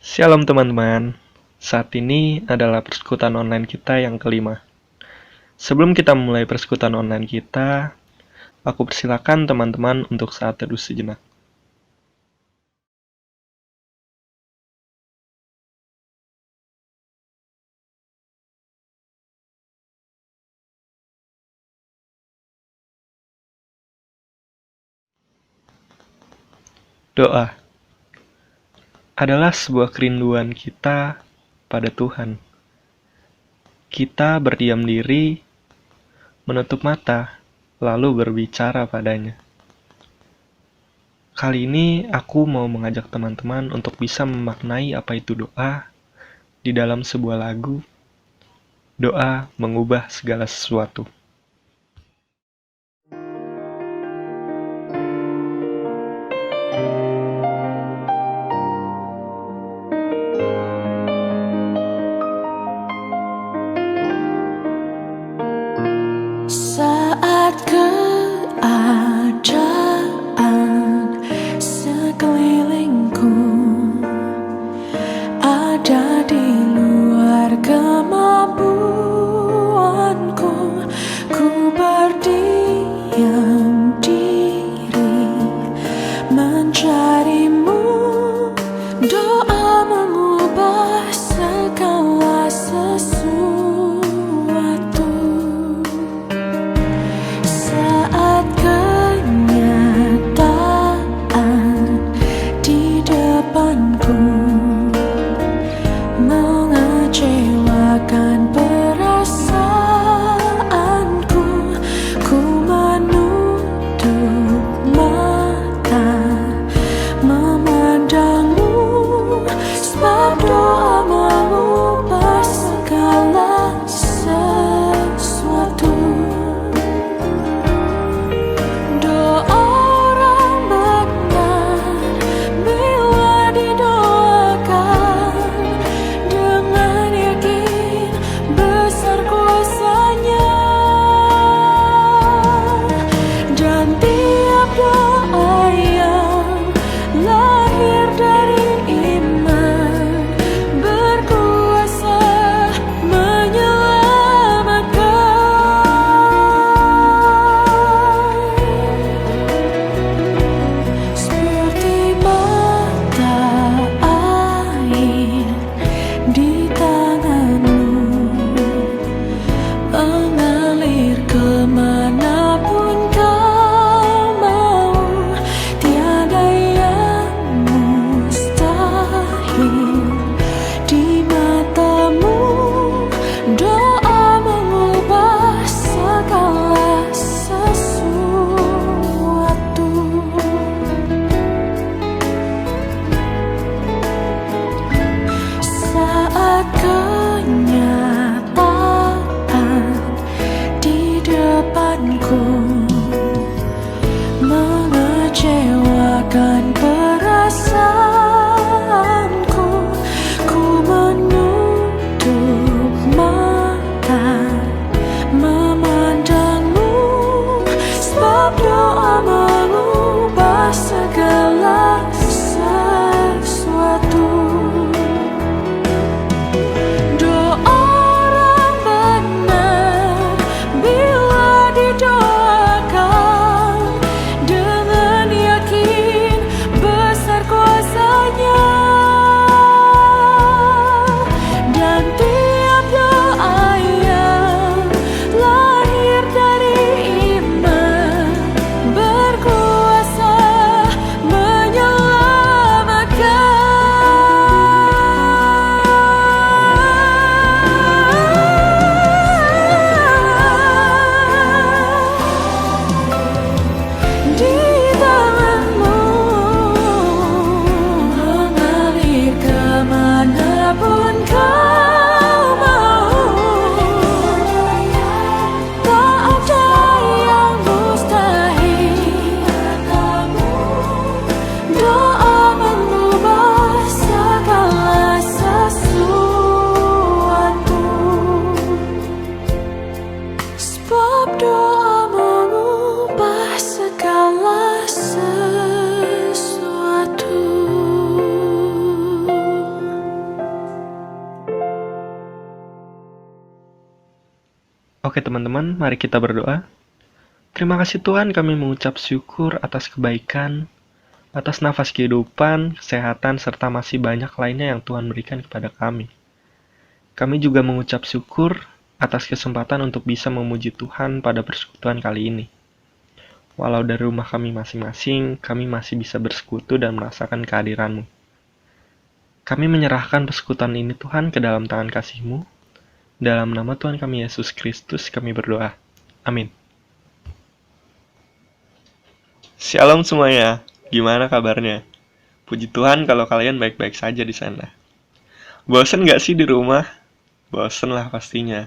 Shalom teman-teman, saat ini adalah persekutuan online kita yang kelima. Sebelum kita memulai persekutuan online kita, aku persilakan teman-teman untuk saat teduh sejenak. Doa adalah sebuah kerinduan kita pada Tuhan. Kita berdiam diri, menutup mata, lalu berbicara padanya. Kali ini aku mau mengajak teman-teman untuk bisa memaknai apa itu doa di dalam sebuah lagu. Doa mengubah segala sesuatu. Saat keadaan sekelilingku ada di luar kemampuanku, ku berdiam diri mencarimu. Doa mengubah segala sesuatu. Saat kenyataan di depanku mengecewakan perasaanku, ku menutup mata memandangmu, sebab doa mengubah segala Oke teman-teman, mari kita berdoa. Terima kasih Tuhan, kami mengucap syukur atas kebaikan, atas nafas kehidupan, kesehatan, serta masih banyak lainnya yang Tuhan berikan kepada kami. Kami juga mengucap syukur atas kesempatan untuk bisa memuji Tuhan pada persekutuan kali ini. Walau dari rumah kami masing-masing, kami masih bisa bersekutu dan merasakan kehadiran-Mu. Kami menyerahkan persekutuan ini Tuhan ke dalam tangan kasih-Mu. Dalam nama Tuhan kami Yesus Kristus kami berdoa. Amin. Shalom semuanya, gimana kabarnya? Puji Tuhan kalau kalian baik-baik saja di sana. Bosen gak sih di rumah? Bosen lah pastinya.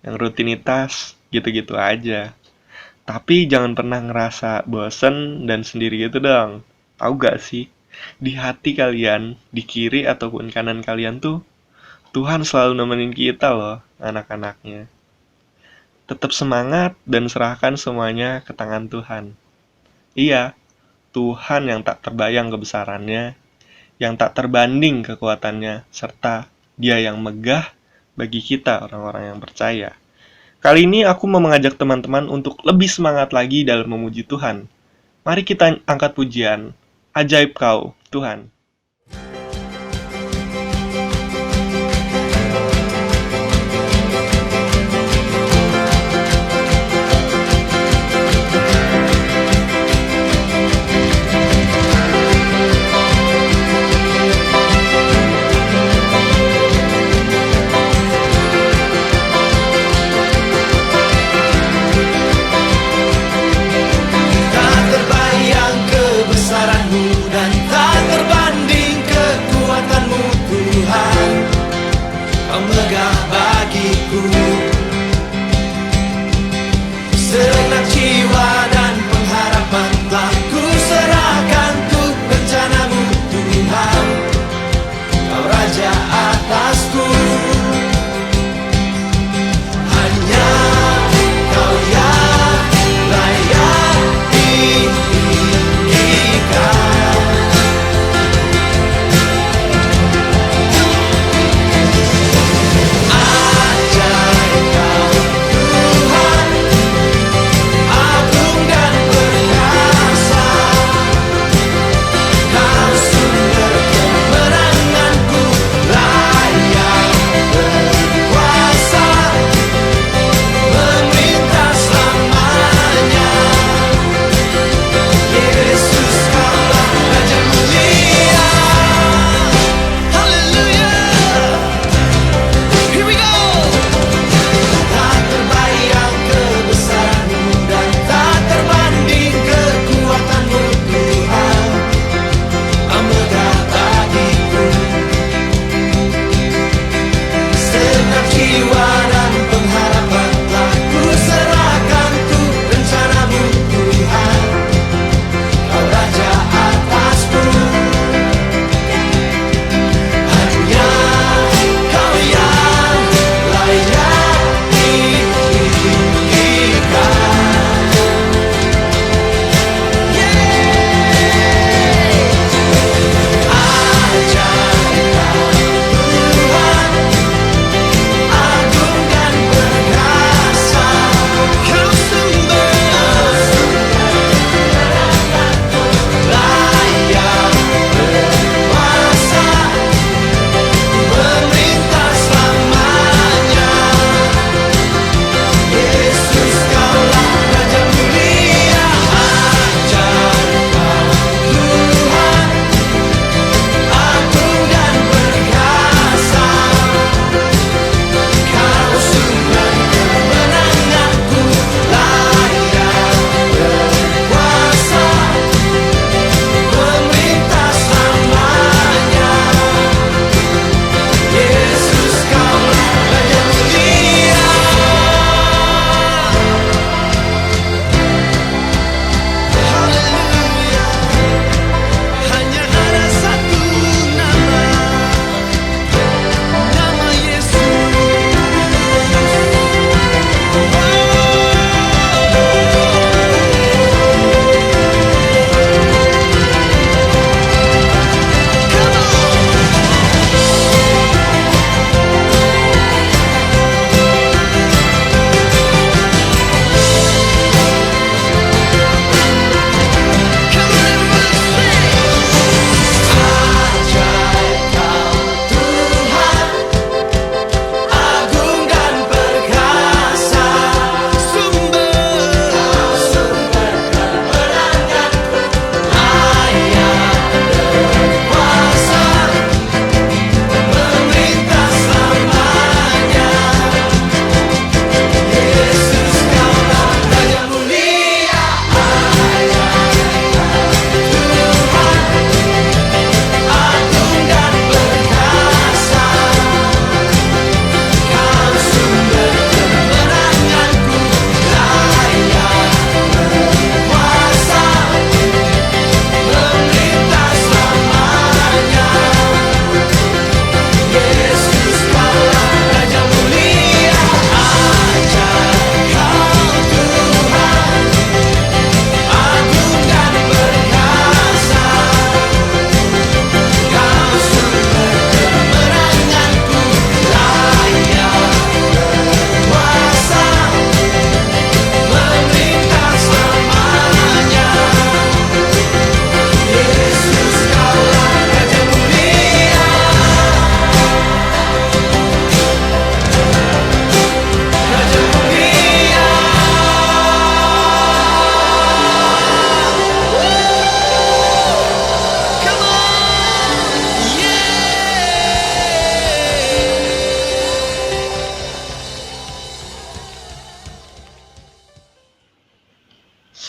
Yang rutinitas, gitu-gitu aja. Tapi jangan pernah ngerasa bosen dan sendiri gitu dong. Tahu gak sih? Di hati kalian, di kiri ataupun kanan kalian tuh, Tuhan selalu nemenin kita loh, anak-anaknya. Tetap semangat dan serahkan semuanya ke tangan Tuhan. Iya, Tuhan yang tak terbayang kebesarannya, yang tak terbanding kekuatannya, serta Dia yang megah bagi kita orang-orang yang percaya. Kali ini aku mau mengajak teman-teman untuk lebih semangat lagi dalam memuji Tuhan. Mari kita angkat pujian, Ajaib Kau, Tuhan.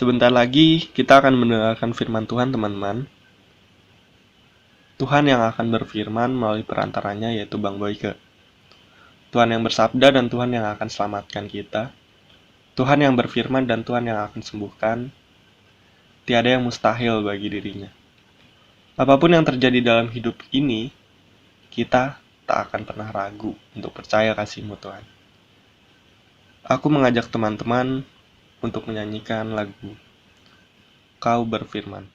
Sebentar lagi kita akan mendengarkan firman Tuhan, teman-teman. Tuhan yang akan berfirman melalui perantaranya yaitu Bang Boyke. Tuhan yang bersabda dan Tuhan yang akan selamatkan kita. Tuhan yang berfirman dan Tuhan yang akan sembuhkan. Tiada yang mustahil bagi dirinya. Apapun yang terjadi dalam hidup ini, kita tak akan pernah ragu untuk percaya kasih-Mu, Tuhan. Aku mengajak teman-teman untuk menyanyikan lagu Kau Berfirman.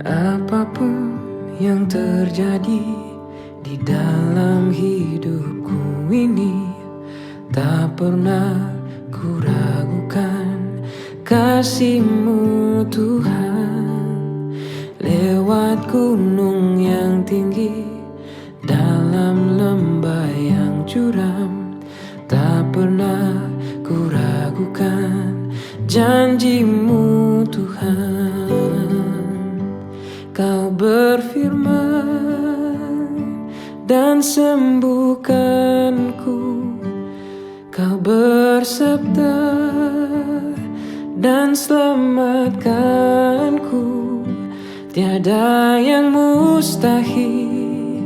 Apapun yang terjadi di dalam hidupku ini, tak pernah ku ragukan kasih-Mu Tuhan. Lewat gunung yang tinggi, dalam lembah yang curam, tak pernah ku ragukan janji-Mu Tuhan. Kau berfirman dan sembuhkanku. Kau bersabda dan selamatkanku. Tiada yang mustahil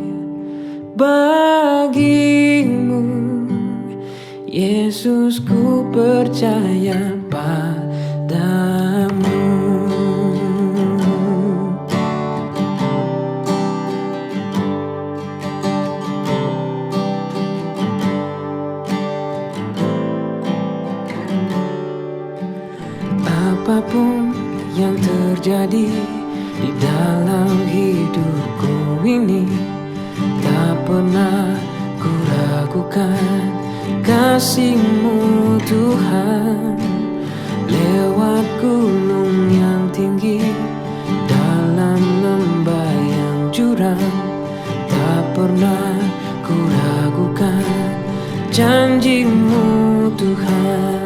bagimu. Yesus, ku percaya padamu. Apapun yang terjadi di dalam hidupku ini, tak pernah ku ragukan kasih-Mu Tuhan. Lewat gunung yang tinggi, dalam lembah yang curam, tak pernah ku ragukan janji-Mu Tuhan.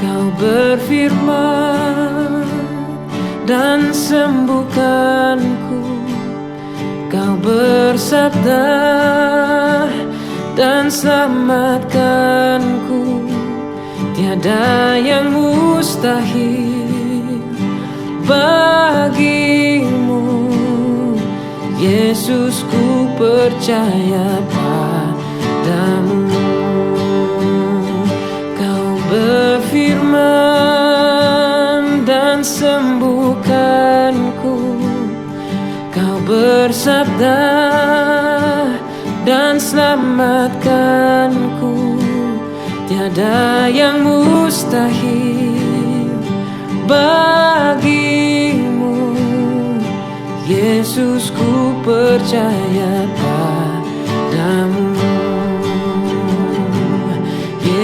Kau berfirman dan sembuhkanku. Kau bersabda dan selamatkanku. Tiada yang mustahil bagimu. Yesus, ku percaya padamu. Berfirman dan sembuhkanku. Kau bersabda dan selamatkanku. Tiada yang mustahil bagimu. Yesus, ku percaya padamu.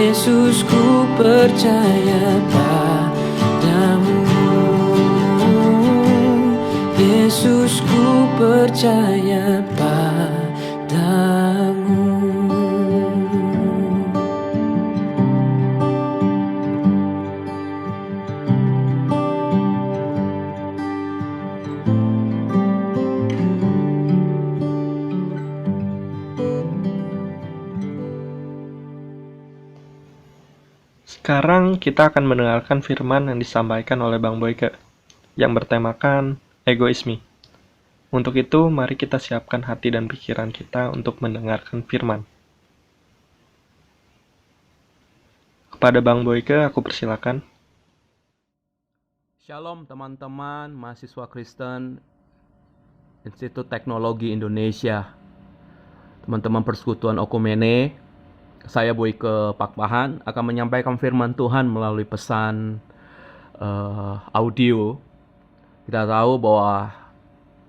Yesus, ku percaya padamu. Yesus, ku percaya padamu. Sekarang kita akan mendengarkan firman yang disampaikan oleh Bang Boyke yang bertemakan egoisme. Untuk itu, mari kita siapkan hati dan pikiran kita untuk mendengarkan firman. Kepada Bang Boyke, aku persilakan. Shalom teman-teman mahasiswa Kristen Institut Teknologi Indonesia, teman-teman Persekutuan Okumene. Saya Boyke Pakpahan akan menyampaikan firman Tuhan melalui pesan audio. Kita tahu bahwa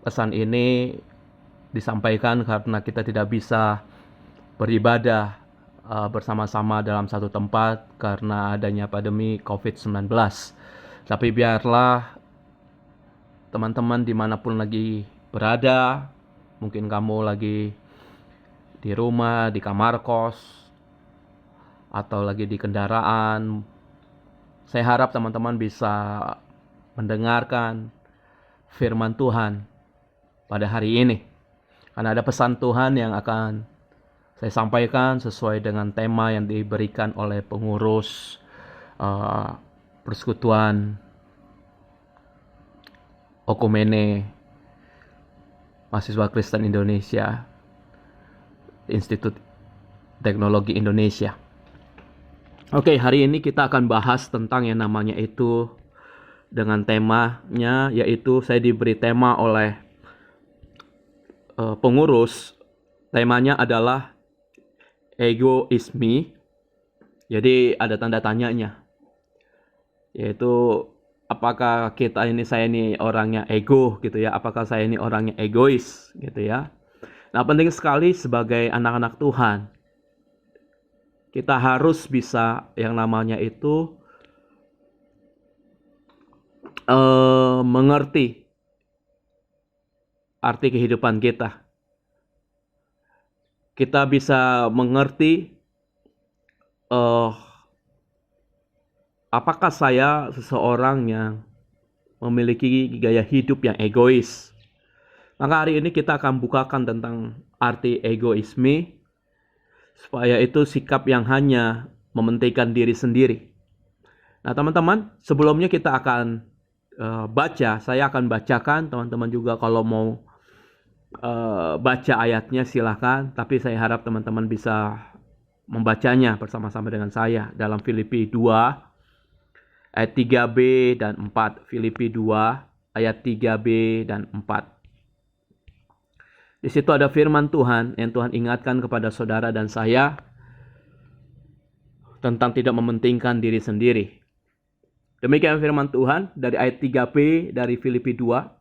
pesan ini disampaikan karena kita tidak bisa beribadah bersama-sama dalam satu tempat karena adanya pandemi COVID-19. Tapi biarlah teman-teman dimanapun lagi berada, mungkin kamu lagi di rumah, di kamar kos, atau lagi di kendaraan, Saya harap teman-teman bisa mendengarkan firman Tuhan pada hari ini. Karena ada pesan Tuhan yang akan saya sampaikan sesuai dengan tema yang diberikan oleh pengurus Persekutuan Okumene Mahasiswa Kristen Indonesia, Institut Teknologi Indonesia. Oke, hari ini kita akan bahas tentang yang namanya itu dengan temanya, yaitu saya diberi tema oleh pengurus. Temanya adalah Ego is me. Jadi ada tanda tanyanya, yaitu apakah saya ini orangnya ego gitu ya, apakah saya ini orangnya egois gitu ya. Nah, penting sekali sebagai anak-anak Tuhan, kita harus bisa yang namanya itu mengerti arti kehidupan kita. Kita bisa mengerti apakah saya seseorang yang memiliki gaya hidup yang egois. Maka hari ini kita akan bukakan tentang arti egoisme, supaya itu sikap yang hanya mementingkan diri sendiri. Nah, teman-teman, sebelumnya kita akan baca. Saya akan bacakan, teman-teman juga kalau mau baca ayatnya silahkan. Tapi saya harap teman-teman bisa membacanya bersama-sama dengan saya dalam Filipi 2 ayat 3b dan 4. Filipi 2 ayat 3b dan 4. Di situ ada firman Tuhan yang Tuhan ingatkan kepada saudara dan saya tentang tidak mementingkan diri sendiri. Demikian firman Tuhan dari ayat 3b dari Filipi 2.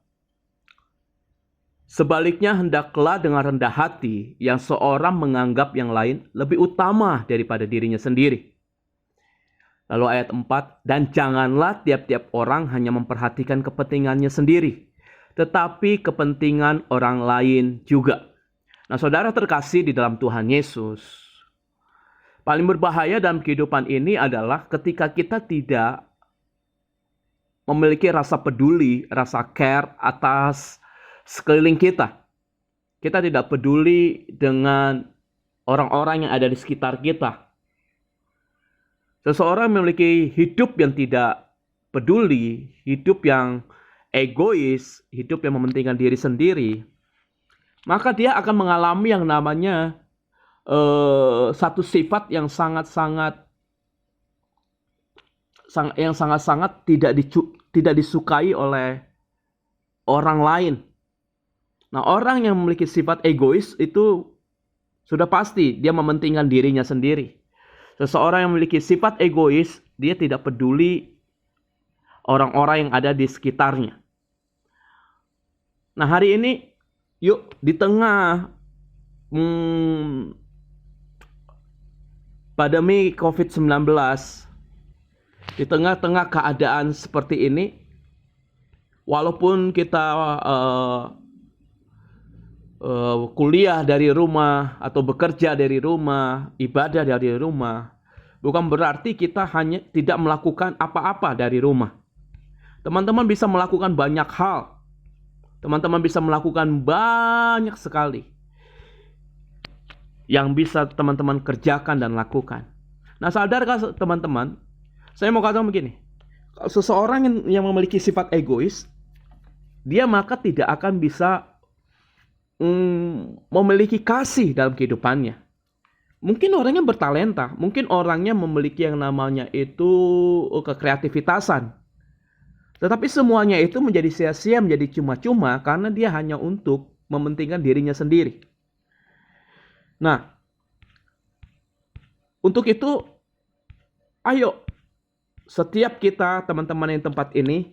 Sebaliknya hendaklah dengan rendah hati yang seorang menganggap yang lain lebih utama daripada dirinya sendiri. Lalu ayat 4, dan janganlah tiap-tiap orang hanya memperhatikan kepentingannya sendiri, tetapi kepentingan orang lain juga. Nah, saudara terkasih di dalam Tuhan Yesus, paling berbahaya dalam kehidupan ini adalah ketika kita tidak memiliki rasa peduli, rasa care atas sekeliling kita. Kita tidak peduli dengan orang-orang yang ada di sekitar kita. Seseorang memiliki hidup yang tidak peduli, hidup yang egois, hidup yang mementingkan diri sendiri, maka dia akan mengalami yang namanya satu sifat yang sangat-sangat tidak disukai oleh orang lain. Nah, orang yang memiliki sifat egois itu sudah pasti dia mementingkan dirinya sendiri. Seseorang yang memiliki sifat egois, dia tidak peduli orang-orang yang ada di sekitarnya. Nah, hari ini, yuk di tengah pandemi COVID-19, di tengah-tengah keadaan seperti ini, walaupun kita kuliah dari rumah atau bekerja dari rumah, ibadah dari rumah, bukan berarti kita hanya tidak melakukan apa-apa dari rumah. Teman-teman bisa melakukan banyak hal. Teman-teman bisa melakukan banyak sekali yang bisa teman-teman kerjakan dan lakukan. Nah, sadarkah teman-teman, saya mau katakan begini, seseorang yang memiliki sifat egois, dia maka tidak akan bisa memiliki kasih dalam kehidupannya. Mungkin orangnya bertalenta, mungkin orangnya memiliki yang namanya itu kekreativitasan. Tetapi semuanya itu menjadi sia-sia, menjadi cuma-cuma karena dia hanya untuk mementingkan dirinya sendiri. Nah, untuk itu, ayo setiap kita teman-teman yang tempat ini,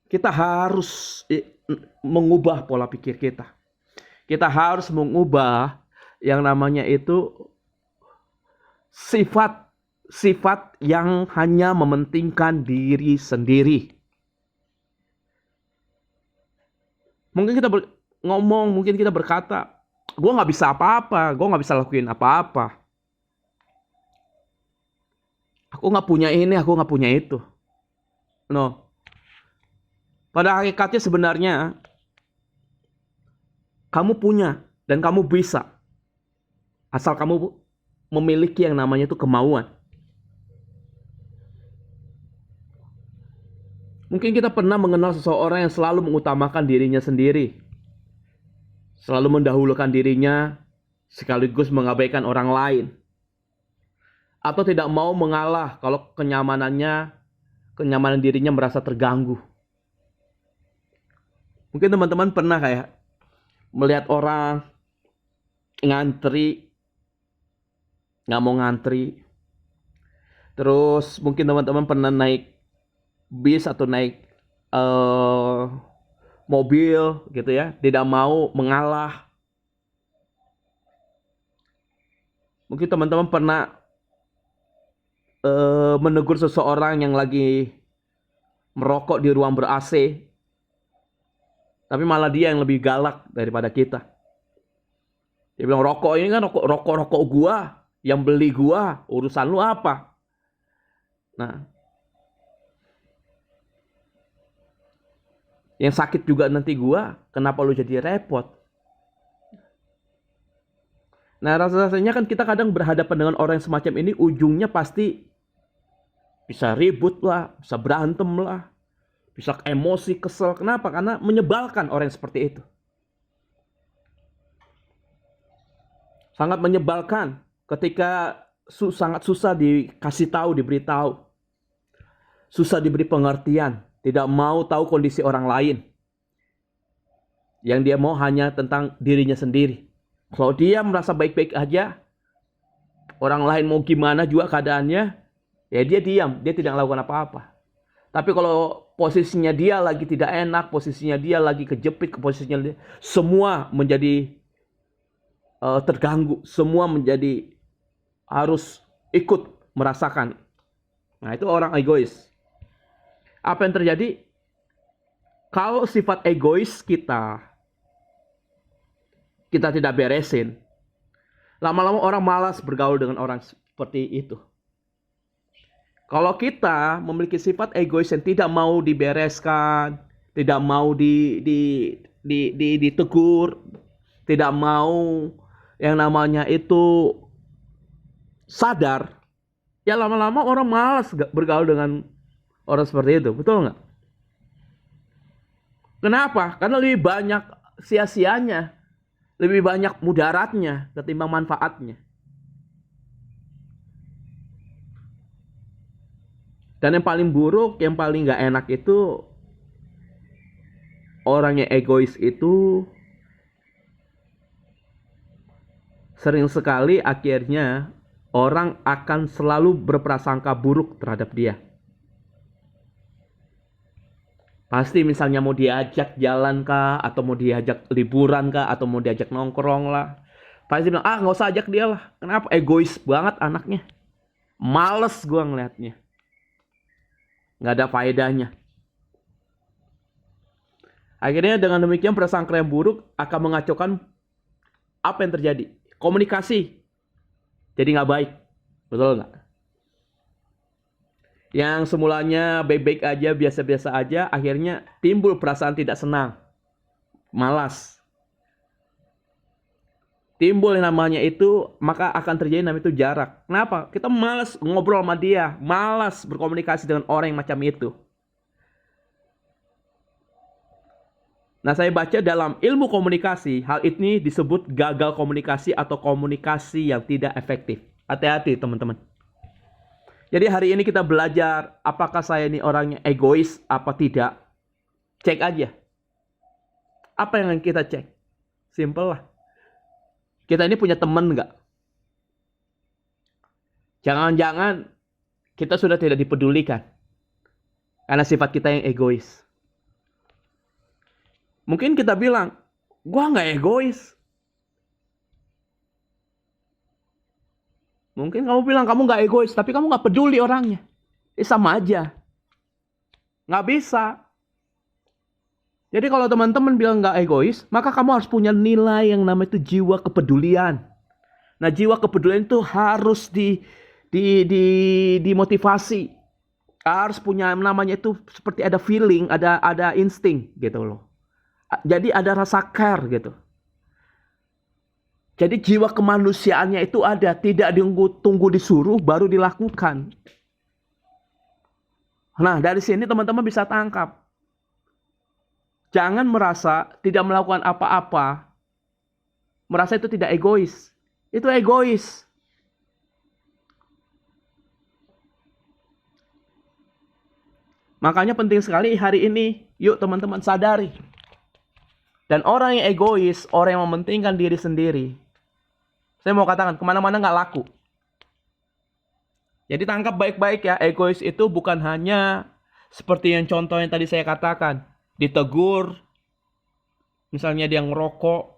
kita harus mengubah pola pikir kita. Kita harus mengubah yang namanya itu sifat yang hanya mementingkan diri sendiri. Mungkin kita ngomong, mungkin kita berkata, gue gak bisa apa-apa, gue gak bisa lakuin apa-apa. Aku gak punya ini, aku gak punya itu. No. Pada hakikatnya sebenarnya kamu punya dan kamu bisa. Asal kamu memiliki yang namanya itu kemauan. Mungkin kita pernah mengenal seseorang yang selalu mengutamakan dirinya sendiri. Selalu mendahulukan dirinya sekaligus mengabaikan orang lain. Atau tidak mau mengalah kalau kenyamanan dirinya merasa terganggu. Mungkin teman-teman pernah kayak melihat orang ngantri, nggak mau ngantri. Terus mungkin teman-teman pernah naik bis atau naik mobil gitu ya, tidak mau mengalah. Mungkin teman-teman pernah menegur seseorang yang lagi merokok di ruang ber-AC, tapi malah dia yang lebih galak daripada kita. Dia bilang, rokok ini kan rokok gua, yang beli gua, urusan lu apa? Nah, yang sakit juga nanti gua, kenapa lu jadi repot? Nah, rasanya kan kita kadang berhadapan dengan orang yang semacam ini, ujungnya pasti bisa ribut lah, bisa berantem lah, bisa emosi, kesel. Kenapa? Karena menyebalkan orang yang seperti itu. Sangat menyebalkan ketika sangat susah dikasih tahu, diberitahu. Susah diberi pengertian. Tidak mau tahu kondisi orang lain. Yang dia mau hanya tentang dirinya sendiri. Kalau dia merasa baik-baik aja, orang lain mau gimana juga keadaannya, ya dia diam, dia tidak melakukan apa-apa. Tapi kalau posisinya dia lagi tidak enak, posisinya dia lagi kejepit, posisinya dia, semua menjadi terganggu, semua menjadi harus ikut merasakan. Nah, itu orang egois. Apa yang terjadi? Kalau sifat egois kita tidak beresin, lama-lama orang malas bergaul dengan orang seperti itu. Kalau kita memiliki sifat egois yang tidak mau dibereskan, tidak mau ditegur, tidak mau yang namanya itu sadar, ya lama-lama orang malas bergaul dengan orang seperti itu, betul nggak? Kenapa? Karena lebih banyak sia-sianya, lebih banyak mudaratnya ketimbang manfaatnya. Dan yang paling buruk, yang paling nggak enak itu orang yang egois itu sering sekali akhirnya orang akan selalu berprasangka buruk terhadap dia. Pasti misalnya mau diajak jalan kah, atau mau diajak liburan kah, atau mau diajak nongkrong lah. Pasti bilang, nggak usah ajak dia lah. Kenapa? Egois banget anaknya. Males gua ngeliatnya. Nggak ada faedahnya. Akhirnya dengan demikian prasangka yang buruk akan mengacaukan apa yang terjadi. Komunikasi jadi nggak baik. Betul nggak? Yang semulanya baik-baik aja, biasa-biasa aja, akhirnya timbul perasaan tidak senang, malas. Timbul yang namanya itu, maka akan terjadi namanya itu jarak. Kenapa? Kita malas ngobrol sama dia, malas berkomunikasi dengan orang yang macam itu. Nah, saya baca dalam ilmu komunikasi, hal ini disebut gagal komunikasi atau komunikasi yang tidak efektif. Hati-hati teman-teman. Jadi hari ini kita belajar apakah saya ini orangnya egois apa tidak. Cek aja. Apa yang kita cek? Simple lah. Kita ini punya teman nggak? Jangan-jangan kita sudah tidak dipedulikan. Karena sifat kita yang egois. Mungkin kita bilang, gua nggak egois. Mungkin kamu bilang kamu nggak egois, tapi kamu nggak peduli orangnya. Sama aja. Nggak bisa. Jadi kalau teman-teman bilang nggak egois, maka kamu harus punya nilai yang namanya itu jiwa kepedulian. Nah, jiwa kepedulian itu harus dimotivasi. Harus punya namanya itu seperti ada feeling, ada insting gitu loh. Jadi ada rasa care gitu. Jadi jiwa kemanusiaannya itu ada, tidak tunggu disuruh baru dilakukan. Nah, dari sini teman-teman bisa tangkap. Jangan merasa tidak melakukan apa-apa, merasa itu tidak egois. Itu egois. Makanya penting sekali hari ini, yuk teman-teman sadari. Dan orang yang egois, orang yang mementingkan diri sendiri, saya mau katakan, kemana-mana nggak laku. Jadi tangkap baik-baik ya, egois itu bukan hanya seperti yang contoh yang tadi saya katakan. Ditegur, misalnya dia ngerokok,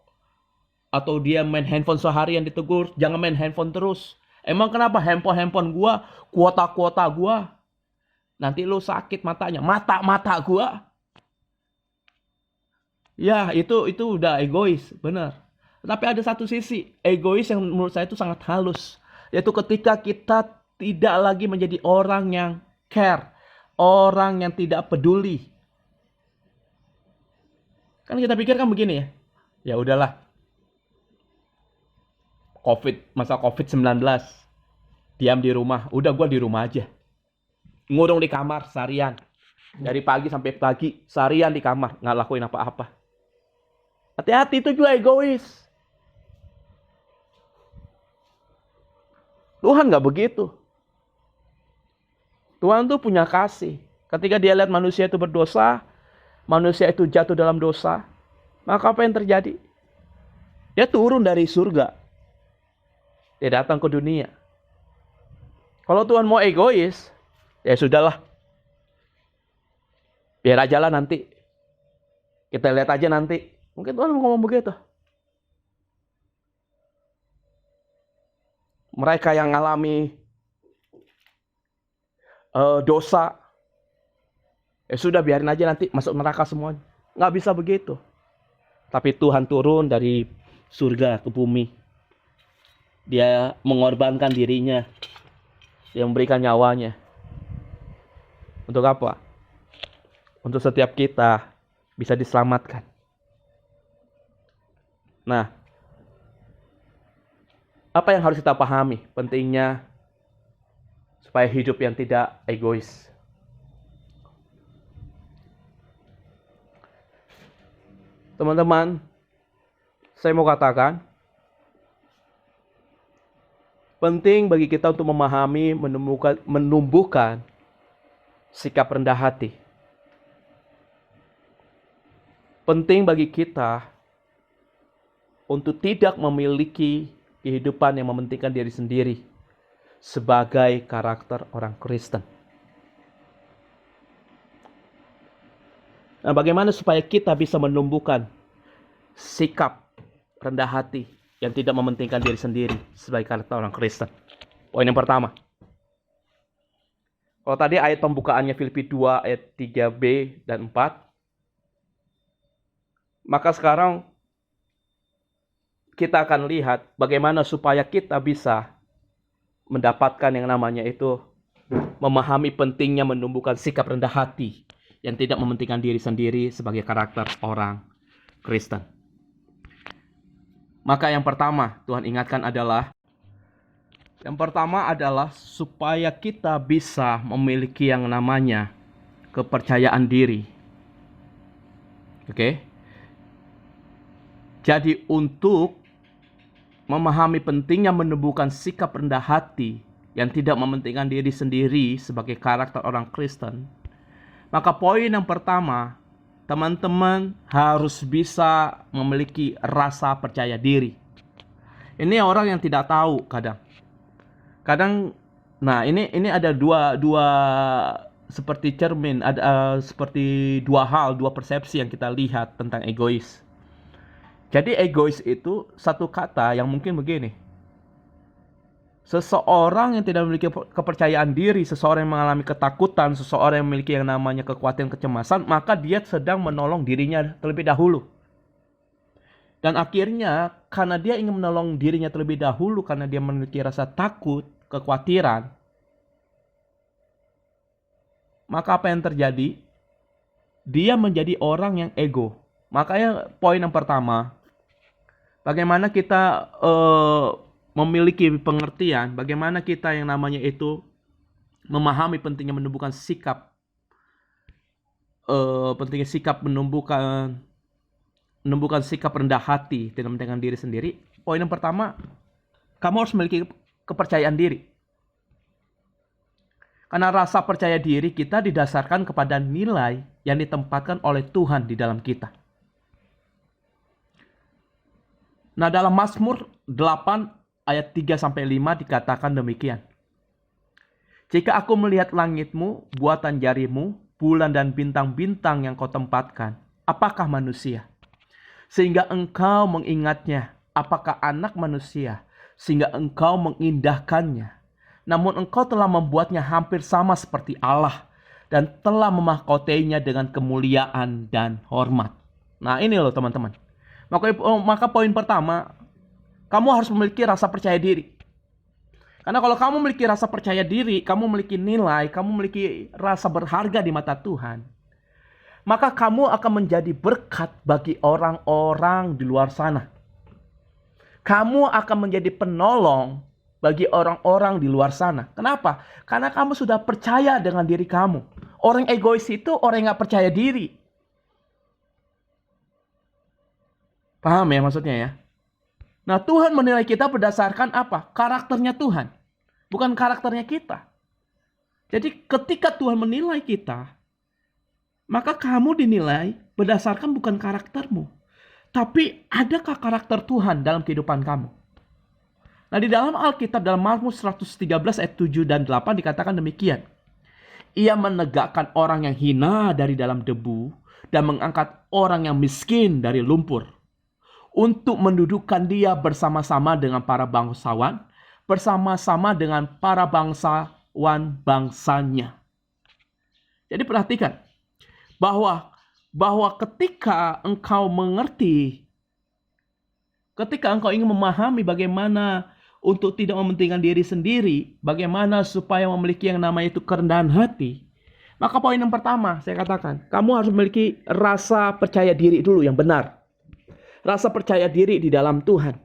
atau dia main handphone seharian ditegur, jangan main handphone terus. Emang kenapa handphone gua, kuota gua, nanti lu sakit matanya, mata gua. Ya, itu udah egois, benar. Tapi ada satu sisi egois yang menurut saya itu sangat halus, yaitu ketika kita tidak lagi menjadi orang yang care, orang yang tidak peduli. Kan kita pikir kan begini ya, ya udahlah, masa COVID-19, diam di rumah, udah gue di rumah aja, ngurung di kamar seharian, dari pagi sampai pagi seharian di kamar, nggak lakuin apa-apa. Hati-hati, itu juga egois. Tuhan nggak begitu. Tuhan tuh punya kasih. Ketika dia lihat manusia itu berdosa, manusia itu jatuh dalam dosa, maka apa yang terjadi? Dia turun dari surga. Dia datang ke dunia. Kalau Tuhan mau egois, ya sudahlah. Biar aja lah nanti. Kita lihat aja nanti. Mungkin Tuhan mau ngomong begitu. Mereka yang mengalami dosa, ya sudah biarin aja nanti masuk neraka semuanya. Nggak bisa begitu. Tapi Tuhan turun dari surga ke bumi. Dia mengorbankan dirinya. Dia memberikan nyawanya. Untuk apa? Untuk setiap kita bisa diselamatkan. Nah, apa yang harus kita pahami? Pentingnya supaya hidup yang tidak egois. Teman-teman, saya mau katakan, penting bagi kita untuk memahami, menumbuhkan sikap rendah hati. Penting bagi kita untuk tidak memiliki kehidupan yang mementingkan diri sendiri sebagai karakter orang Kristen. Nah, bagaimana supaya kita bisa menumbuhkan sikap rendah hati yang tidak mementingkan diri sendiri sebagai karakter orang Kristen? Poin yang pertama. Kalau tadi ayat pembukaannya Filipi 2 ayat 3b dan 4. Maka sekarang kita akan lihat bagaimana supaya kita bisa mendapatkan yang namanya itu memahami pentingnya menumbuhkan sikap rendah hati yang tidak mementingkan diri sendiri sebagai karakter orang Kristen. Maka yang pertama Tuhan ingatkan adalah supaya kita bisa memiliki yang namanya kepercayaan diri. Oke? Jadi untuk memahami pentingnya menumbuhkan sikap rendah hati yang tidak mementingkan diri sendiri sebagai karakter orang Kristen, maka poin yang pertama, teman-teman harus bisa memiliki rasa percaya diri. Ini orang yang tidak tahu kadang nah ini ada dua seperti cermin, ada seperti dua persepsi yang kita lihat tentang egois. Jadi egois itu satu kata yang mungkin begini. Seseorang yang tidak memiliki kepercayaan diri, seseorang yang mengalami ketakutan, seseorang yang memiliki yang namanya kekhawatiran, kecemasan, maka dia sedang menolong dirinya terlebih dahulu. Dan akhirnya karena dia ingin menolong dirinya terlebih dahulu, karena dia memiliki rasa takut, kekhawatiran, maka apa yang terjadi? Dia menjadi orang yang ego. Makanya poin yang pertama, bagaimana kita memiliki pengertian, bagaimana kita yang namanya itu memahami pentingnya menumbuhkan sikap, menumbuhkan sikap rendah hati dalam dengan diri sendiri. Poin yang pertama, kamu harus memiliki kepercayaan diri. Karena rasa percaya diri kita didasarkan kepada nilai yang ditempatkan oleh Tuhan di dalam kita. Nah, dalam Mazmur 8 ayat 3-5 dikatakan demikian. Jika aku melihat langitmu, buatan jarimu, bulan dan bintang-bintang yang kau tempatkan, apakah manusia? Sehingga engkau mengingatnya, apakah anak manusia? Sehingga engkau mengindahkannya. Namun engkau telah membuatnya hampir sama seperti Allah dan telah memahkotainya dengan kemuliaan dan hormat. Nah, ini loh teman-teman. Maka poin pertama, kamu harus memiliki rasa percaya diri. Karena kalau kamu memiliki rasa percaya diri, kamu memiliki nilai, kamu memiliki rasa berharga di mata Tuhan, maka kamu akan menjadi berkat bagi orang-orang di luar sana. Kamu akan menjadi penolong bagi orang-orang di luar sana. Kenapa? Karena kamu sudah percaya dengan diri kamu. Orang egois itu orang yang gak percaya diri. Paham ya maksudnya ya? Nah, Tuhan menilai kita berdasarkan apa? Karakternya Tuhan. Bukan karakternya kita. Jadi ketika Tuhan menilai kita, maka kamu dinilai berdasarkan bukan karaktermu. Tapi adakah karakter Tuhan dalam kehidupan kamu? Nah, di dalam Alkitab, dalam Mazmur 113 ayat 7 dan 8 dikatakan demikian. Ia menegakkan orang yang hina dari dalam debu dan mengangkat orang yang miskin dari lumpur. Untuk mendudukkan dia bersama-sama dengan para bangsawan, bersama-sama dengan para bangsawan bangsanya. Jadi perhatikan bahwa ketika engkau mengerti, ketika engkau ingin memahami bagaimana untuk tidak mementingkan diri sendiri, bagaimana supaya memiliki yang namanya itu kerendahan hati, maka poin yang pertama saya katakan, kamu harus memiliki rasa percaya diri dulu yang benar. Rasa percaya diri di dalam Tuhan.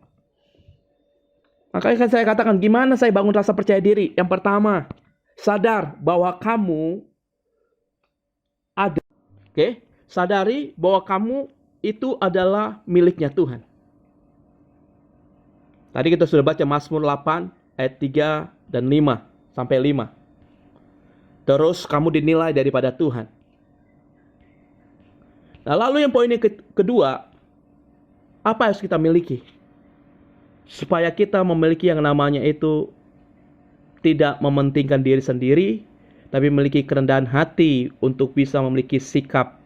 Makanya saya katakan, gimana saya bangun rasa percaya diri? Yang pertama, sadar bahwa kamu ada. Oke? Sadari bahwa kamu itu adalah miliknya Tuhan. Tadi kita sudah baca Mazmur 8 ayat 3 dan 5 sampai 5. Terus kamu dinilai daripada Tuhan. Nah, lalu yang poin kedua, apa yang harus kita miliki? Supaya kita memiliki yang namanya itu tidak mementingkan diri sendiri, tapi memiliki kerendahan hati untuk bisa memiliki sikap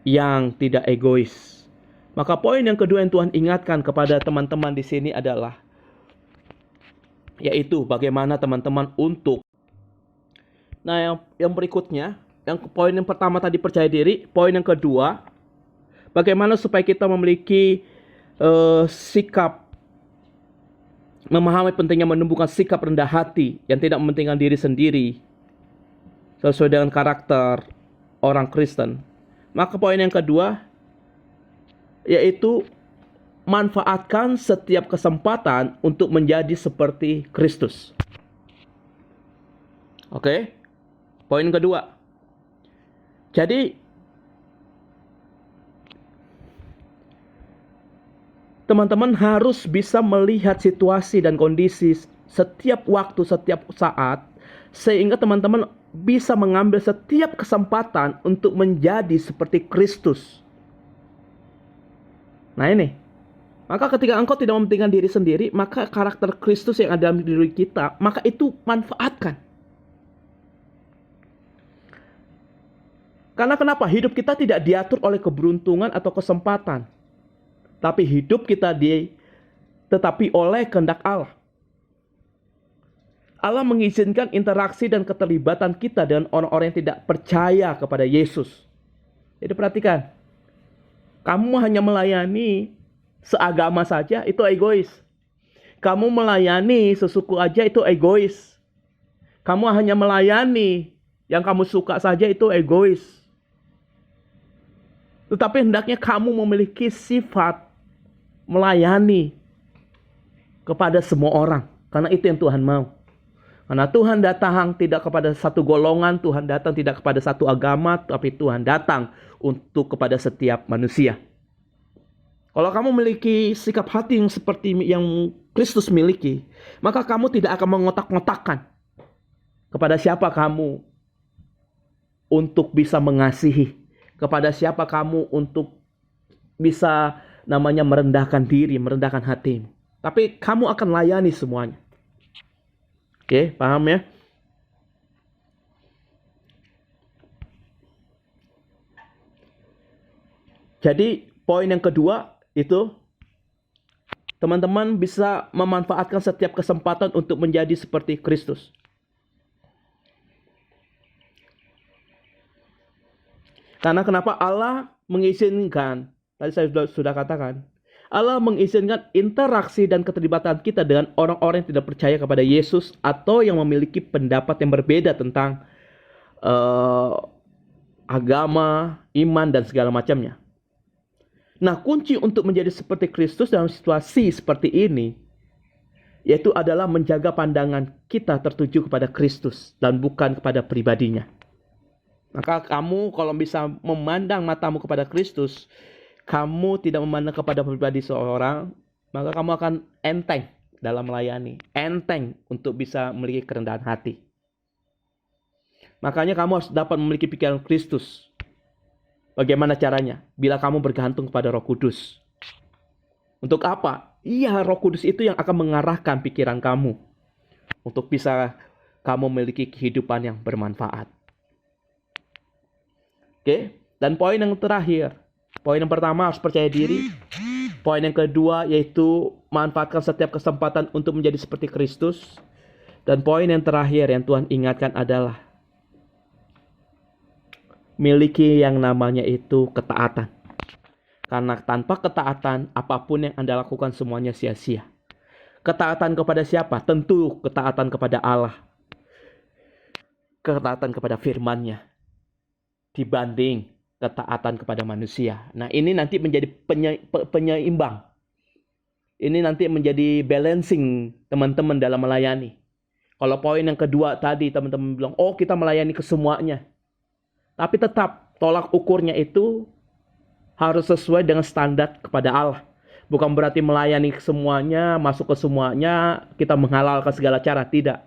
yang tidak egois. Maka poin yang kedua yang Tuhan ingatkan kepada teman-teman di sini adalah, yaitu bagaimana teman-teman untuk. Nah, yang berikutnya, poin yang pertama tadi percaya diri, poin yang kedua, bagaimana supaya kita memiliki sikap, memahami pentingnya menumbuhkan sikap rendah hati yang tidak mementingkan diri sendiri, sesuai dengan karakter orang Kristen. Maka poin yang kedua, yaitu manfaatkan setiap kesempatan untuk menjadi seperti Kristus. Oke? Poin kedua. Jadi teman-teman harus bisa melihat situasi dan kondisi setiap waktu, setiap saat, sehingga teman-teman bisa mengambil setiap kesempatan untuk menjadi seperti Kristus. Nah ini, maka ketika engkau tidak mementingkan diri sendiri, maka karakter Kristus yang ada dalam diri kita, maka itu manfaatkan. Karena kenapa? Hidup kita tidak diatur oleh keberuntungan atau kesempatan, tapi hidup kita tetapi oleh kehendak Allah. Allah mengizinkan interaksi dan keterlibatan kita dengan orang-orang yang tidak percaya kepada Yesus. Jadi perhatikan, kamu hanya melayani seagama saja, itu egois. Kamu melayani sesuku aja, itu egois. Kamu hanya melayani Yang kamu suka saja itu egois. Tetapi hendaknya kamu memiliki sifat melayani kepada semua orang. Karena itu yang Tuhan mau. Karena Tuhan datang tidak kepada satu golongan, Tuhan datang tidak kepada satu agama, tapi Tuhan datang untuk kepada setiap manusia. Kalau kamu memiliki sikap hati yang seperti yang Kristus miliki, maka kamu tidak akan mengotak-ngotakkan kepada siapa kamu untuk bisa mengasihi, kepada siapa kamu untuk bisa merendahkan diri, merendahkan hatimu. Tapi kamu akan layani semuanya. Oke, paham ya? Jadi poin yang kedua itu teman-teman bisa memanfaatkan setiap kesempatan untuk menjadi seperti Kristus. Karena kenapa Allah mengizinkan, tadi saya sudah katakan, Allah mengizinkan interaksi dan keterlibatan kita dengan orang-orang yang tidak percaya kepada Yesus atau yang memiliki pendapat yang berbeda tentang agama, iman, dan segala macamnya. Nah, kunci untuk menjadi seperti Kristus dalam situasi seperti ini, yaitu adalah menjaga pandangan kita tertuju kepada Kristus dan bukan kepada pribadinya. Maka kamu kalau bisa memandang matamu kepada Kristus, kamu tidak memandang kepada pribadi seorang, maka kamu akan enteng dalam melayani. Enteng untuk bisa memiliki kerendahan hati. Makanya kamu harus dapat memiliki pikiran Kristus. Bagaimana caranya? Bila kamu bergantung kepada Roh Kudus. Untuk apa? Iya, Roh Kudus itu yang akan mengarahkan pikiran kamu untuk bisa kamu memiliki kehidupan yang bermanfaat. Oke? Dan poin yang terakhir. Poin yang pertama harus percaya diri. Poin yang kedua yaitu manfaatkan setiap kesempatan untuk menjadi seperti Kristus. Dan poin yang terakhir yang Tuhan ingatkan adalah miliki yang namanya itu ketaatan. Karena tanpa ketaatan, apapun yang Anda lakukan semuanya sia-sia. Ketaatan kepada siapa? Tentu ketaatan kepada Allah. Ketaatan kepada firman-Nya. Dibanding ketaatan kepada manusia. Nah, ini nanti menjadi penyeimbang. Ini nanti menjadi balancing teman-teman dalam melayani. Kalau poin yang kedua tadi teman-teman bilang, oh kita melayani ke semuanya. Tapi tetap tolak ukurnya itu harus sesuai dengan standar kepada Allah. Bukan berarti melayani ke semuanya, masuk ke semuanya, kita menghalalkan segala cara. Tidak.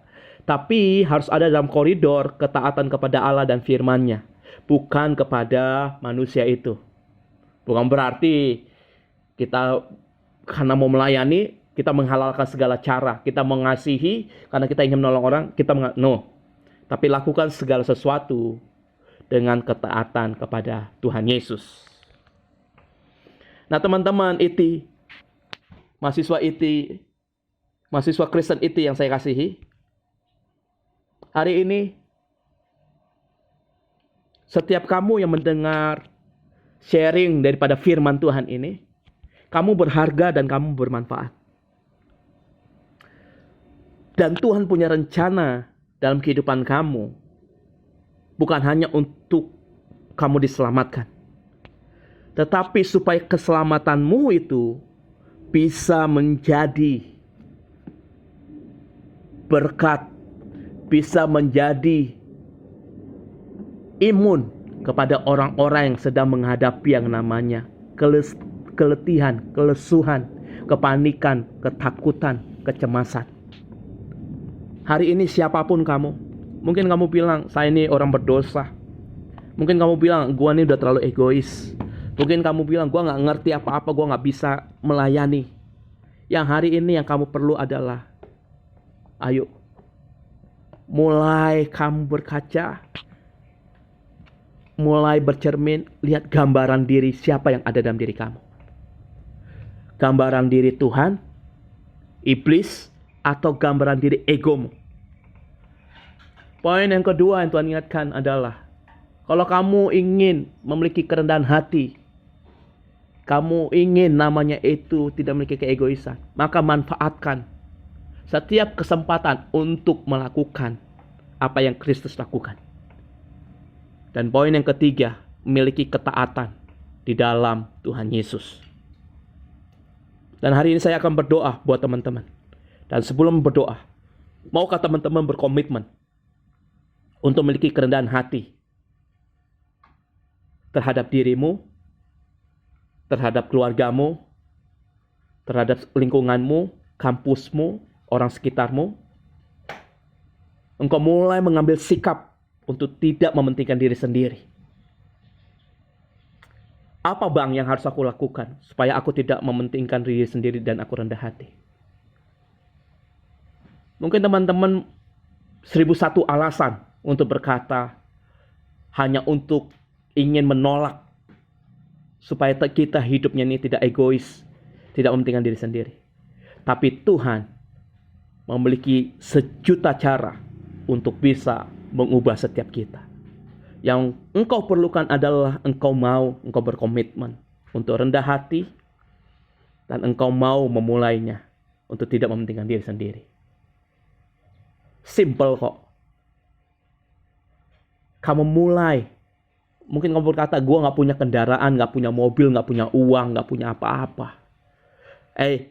Tapi harus ada dalam koridor ketaatan kepada Allah dan firman-Nya. Bukan kepada manusia itu. Bukan berarti kita karena mau melayani, kita menghalalkan segala cara. Kita mengasihi karena kita ingin menolong orang, no. Tapi lakukan segala sesuatu dengan ketaatan kepada Tuhan Yesus. Nah teman-teman mahasiswa Kristen yang saya kasihi, hari ini setiap kamu yang mendengar sharing daripada firman Tuhan ini, kamu berharga dan kamu bermanfaat. Dan Tuhan punya rencana dalam kehidupan kamu. Bukan hanya untuk kamu diselamatkan. Tetapi supaya keselamatanmu itu bisa menjadi berkat, bisa menjadi imun kepada orang-orang yang sedang menghadapi yang namanya keletihan, kelesuhan, kepanikan, ketakutan, kecemasan. Hari ini siapapun kamu, mungkin kamu bilang, saya ini orang berdosa. Mungkin kamu bilang, gua ini udah terlalu egois. Mungkin kamu bilang, gua gak ngerti apa-apa, gua gak bisa melayani. Yang hari ini yang kamu perlu adalah, ayo, mulai kamu berkaca, mulai bercermin, lihat gambaran diri siapa yang ada dalam diri kamu. Gambaran diri Tuhan, iblis, atau gambaran diri egomu. Poin yang kedua yang Tuhan ingatkan adalah, kalau kamu ingin memiliki kerendahan hati, kamu ingin namanya itu tidak memiliki keegoisan, maka manfaatkan setiap kesempatan untuk melakukan apa yang Kristus lakukan. Dan poin yang ketiga, memiliki ketaatan di dalam Tuhan Yesus. Dan hari ini saya akan berdoa buat teman-teman. Dan sebelum berdoa, maukah teman-teman berkomitmen untuk memiliki kerendahan hati terhadap dirimu, terhadap keluargamu, terhadap lingkunganmu, kampusmu, orang sekitarmu. Engkau mulai mengambil sikap untuk tidak mementingkan diri sendiri. Apa bang yang harus aku lakukan supaya aku tidak mementingkan diri sendiri dan aku rendah hati? Mungkin teman-teman 1001 alasan untuk berkata hanya untuk ingin menolak supaya kita hidupnya ini tidak egois, tidak mementingkan diri sendiri. Tapi Tuhan memiliki sejuta cara untuk bisa mengubah setiap kita. Yang engkau perlukan adalah engkau berkomitmen untuk rendah hati dan engkau mau memulainya untuk tidak mementingkan diri sendiri. Simple kok. Kamu mulai. Mungkin kamu berkata, gue gak punya kendaraan, gak punya mobil, gak punya uang, gak punya apa-apa.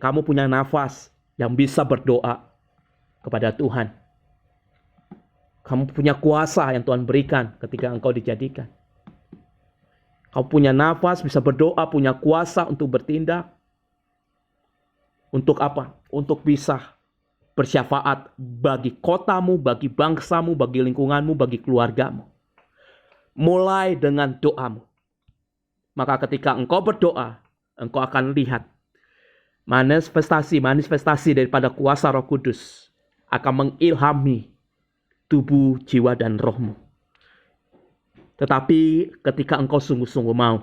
Kamu punya nafas yang bisa berdoa kepada Tuhan. Kamu punya kuasa yang Tuhan berikan ketika engkau dijadikan. Kamu punya nafas, bisa berdoa, punya kuasa untuk bertindak. Untuk apa? Untuk bisa bersyafaat bagi kotamu, bagi bangsamu, bagi lingkunganmu, bagi keluargamu. Mulai dengan doamu. Maka ketika engkau berdoa, engkau akan lihat manifestasi daripada kuasa Roh Kudus akan mengilhami tubuh, jiwa, dan rohmu. Tetapi ketika engkau sungguh-sungguh mau.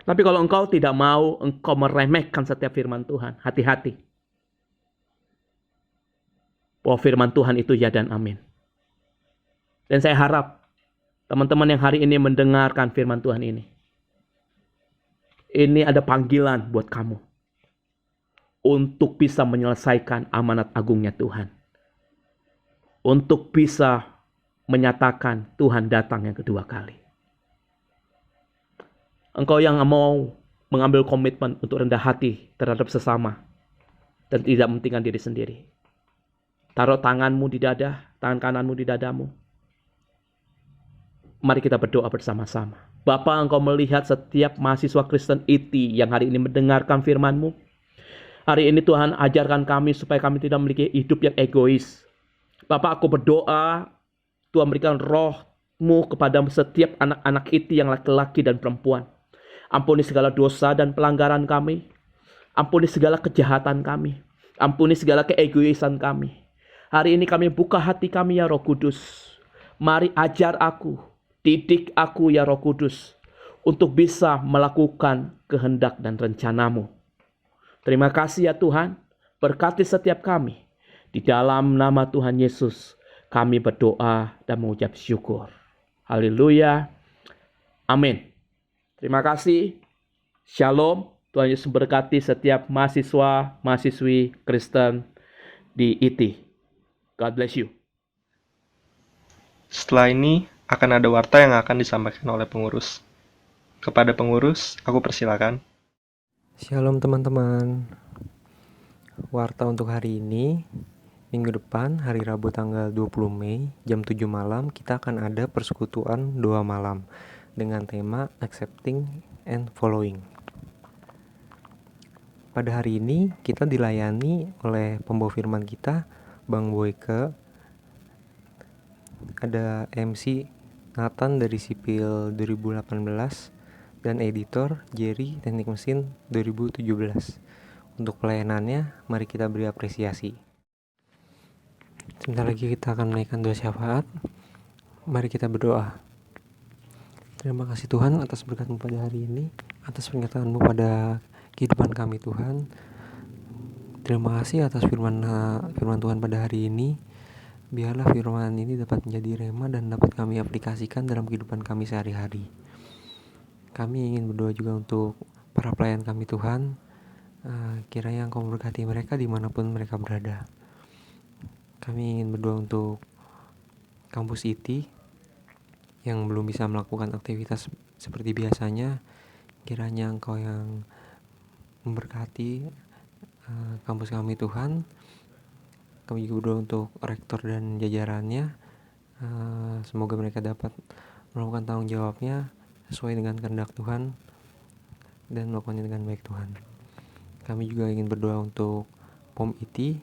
Tapi kalau engkau tidak mau, engkau meremehkan setiap firman Tuhan. Hati-hati. Bahwa firman Tuhan itu ya dan amin. Dan saya harap teman-teman yang hari ini mendengarkan firman Tuhan ini. Ini ada panggilan buat kamu. Untuk bisa menyelesaikan amanat agungnya Tuhan. Untuk bisa menyatakan Tuhan datang yang kedua kali. Engkau yang mau mengambil komitmen untuk rendah hati terhadap sesama. Dan tidak mementingkan diri sendiri. Taruh tanganmu di dada, tangan kananmu di dadamu. Mari kita berdoa bersama-sama. Bapa, engkau melihat setiap mahasiswa Kristen IT yang hari ini mendengarkan firman-Mu. Hari ini Tuhan ajarkan kami supaya kami tidak memiliki hidup yang egois. Bapak, aku berdoa, Tuhan berikan roh-Mu kepada setiap anak-anak IT yang laki-laki dan perempuan. Ampuni segala dosa dan pelanggaran kami. Ampuni segala kejahatan kami. Ampuni segala keegoisan kami. Hari ini kami buka hati kami ya Roh Kudus. Mari ajar aku, didik aku ya Roh Kudus. Untuk bisa melakukan kehendak dan rencana-Mu. Terima kasih ya Tuhan. Berkati setiap kami. Di dalam nama Tuhan Yesus, kami berdoa dan mengucap syukur. Haleluya. Amin. Terima kasih. Shalom. Tuhan Yesus berkati setiap mahasiswa, mahasiswi Kristen di IT. God bless you. Setelah ini akan ada warta yang akan disampaikan oleh pengurus. Kepada pengurus, aku persilakan. Shalom teman-teman. Warta untuk hari ini, minggu depan, hari Rabu tanggal 20 Mei, jam 7 malam, kita akan ada persekutuan doa malam dengan tema Accepting and Following. Pada hari ini, kita dilayani oleh pembawa firman kita, Bang Boyke. Ada MC Nathan dari Sipil 2018 dan editor Jerry Teknik Mesin 2017. Untuk pelayanannya, mari kita beri apresiasi. Sebentar lagi kita akan menaikkan doa syafaat. Mari kita berdoa. Terima kasih Tuhan atas berkat-Mu pada hari ini, atas pernyataan-Mu pada kehidupan kami Tuhan. Terima kasih atas firman Tuhan pada hari ini. Biarlah firman ini dapat menjadi rema dan dapat kami aplikasikan dalam kehidupan kami sehari-hari. Kami ingin berdoa juga untuk para pelayan kami Tuhan. Kiranya Engkau memberkati mereka dimanapun mereka berada. Kami ingin berdoa untuk kampus IT yang belum bisa melakukan aktivitas seperti biasanya, kiranya Engkau yang memberkati kampus kami Tuhan. Kami juga berdoa untuk rektor dan jajarannya, semoga mereka dapat melakukan tanggung jawabnya sesuai dengan kehendak Tuhan dan melakukannya dengan baik Tuhan. Kami juga ingin berdoa untuk POM IT,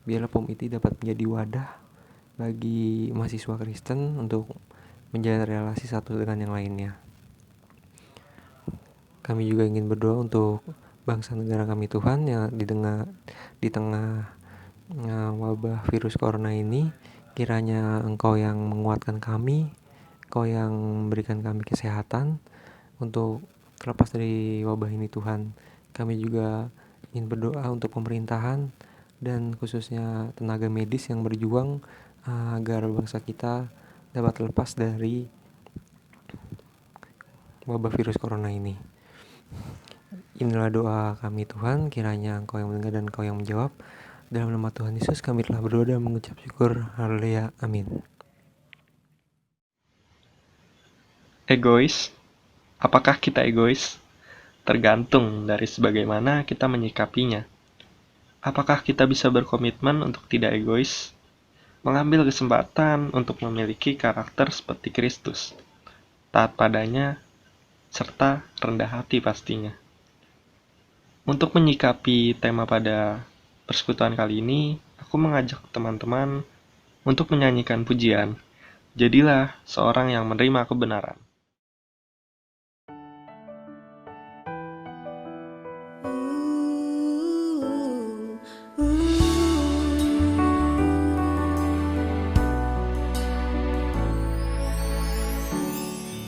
biarlah POM IT dapat menjadi wadah bagi mahasiswa Kristen untuk menjalin relasi satu dengan yang lainnya. Kami juga ingin berdoa untuk bangsa negara kami Tuhan yang di tengah wabah virus corona ini. Kiranya Engkau yang menguatkan kami, Engkau yang memberikan kami kesehatan untuk terlepas dari wabah ini Tuhan. Kami juga ingin berdoa untuk pemerintahan dan khususnya tenaga medis yang berjuang agar bangsa kita dapat terlepas dari wabah virus corona ini. Inilah doa kami Tuhan, kiranya Engkau yang mendengar dan Engkau yang menjawab. Dalam nama Tuhan Yesus kami telah berdoa dan mengucap syukur. Haleluya, amin. Egois? Apakah kita egois? Tergantung dari sebagaimana kita menyikapinya. Apakah kita bisa berkomitmen untuk tidak egois? Mengambil kesempatan untuk memiliki karakter seperti Kristus, taat padanya, serta rendah hati pastinya. Untuk menyikapi tema pada persekutuan kali ini, aku mengajak teman-teman untuk menyanyikan pujian. Jadilah seorang yang menerima kebenaran.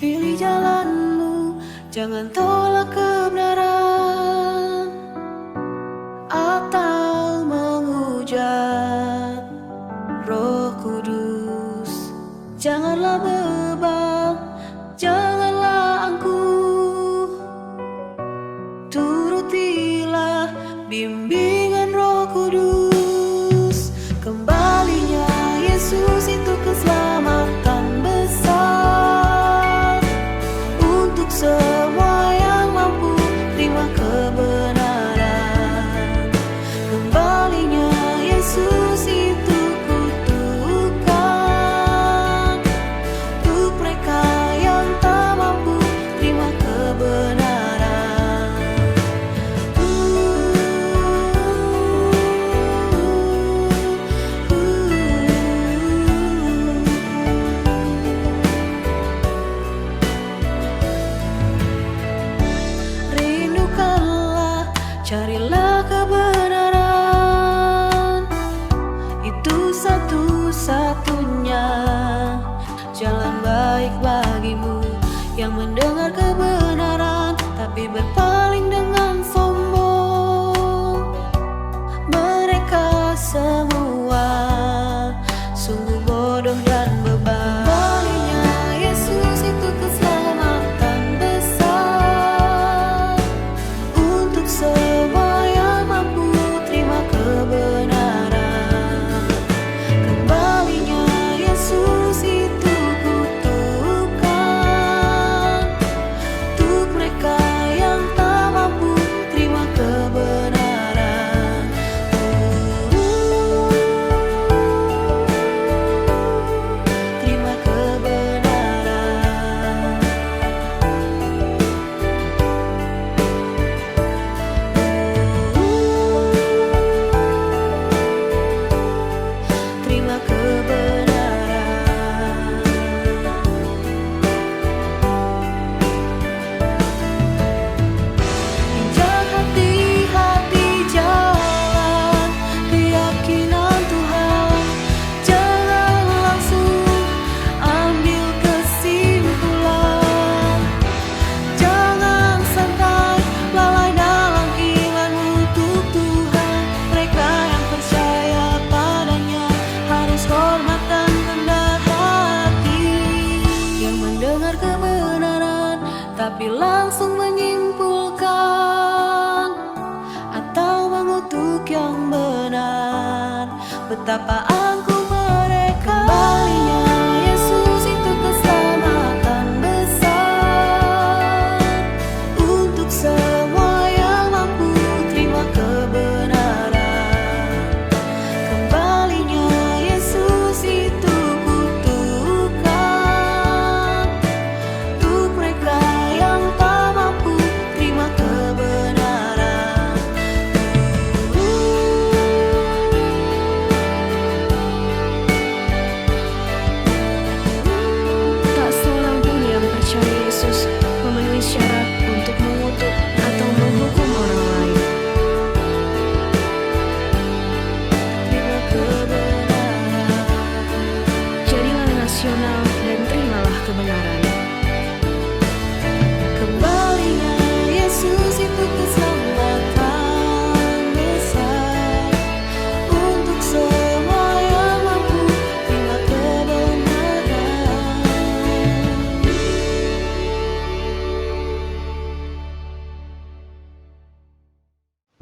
Pilih jalanmu, jangan tolak kebenaran atau menghujat Roh Kudus. Janganlah beban, janganlah angkuh, turutilah bimbingan Roh Kudus. Kembalinya Yesus itu keselamatan besar untuk semua yang mampu terima kebenaran. Kembalinya Yesus itu kutukan untuk mereka yang tak mampu terima kebenaran. Rindukanlah, carilah kebenaran, itu satu-satunya jalan baik bagimu yang mendengar kebenaran tapi berpaling dengan sombong. Mereka semua sungguh bodoh dan bebal. Kembalinya Yesus itu keselamatan besar untuk semua yang mampu terima kebenaran. Kembalinya Yesus itu kutukan untuk mereka yang tak mampu terima kebenaran. Terima kebenaran. Terima kebenaran. Injak hati-hati jalan keyakinan Tuhan, jangan langsung ambil kesimpulan. Jangan santai lalai dalam iman untuk Tuhan. Mereka yang percaya padanya harus hormat dan rendah hati, yang mendengar kebenaran tapi langsung menyimpulkan atau mengutuk yang benar. Betapa angkuh mereka. Kembalinya Yesus itu keselamatan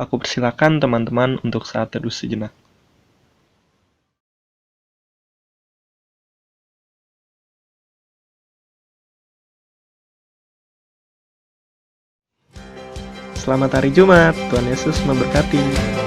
Aku persilakan teman-teman untuk saat teduh sejenak. Selamat hari Jumat, Tuhan Yesus memberkati.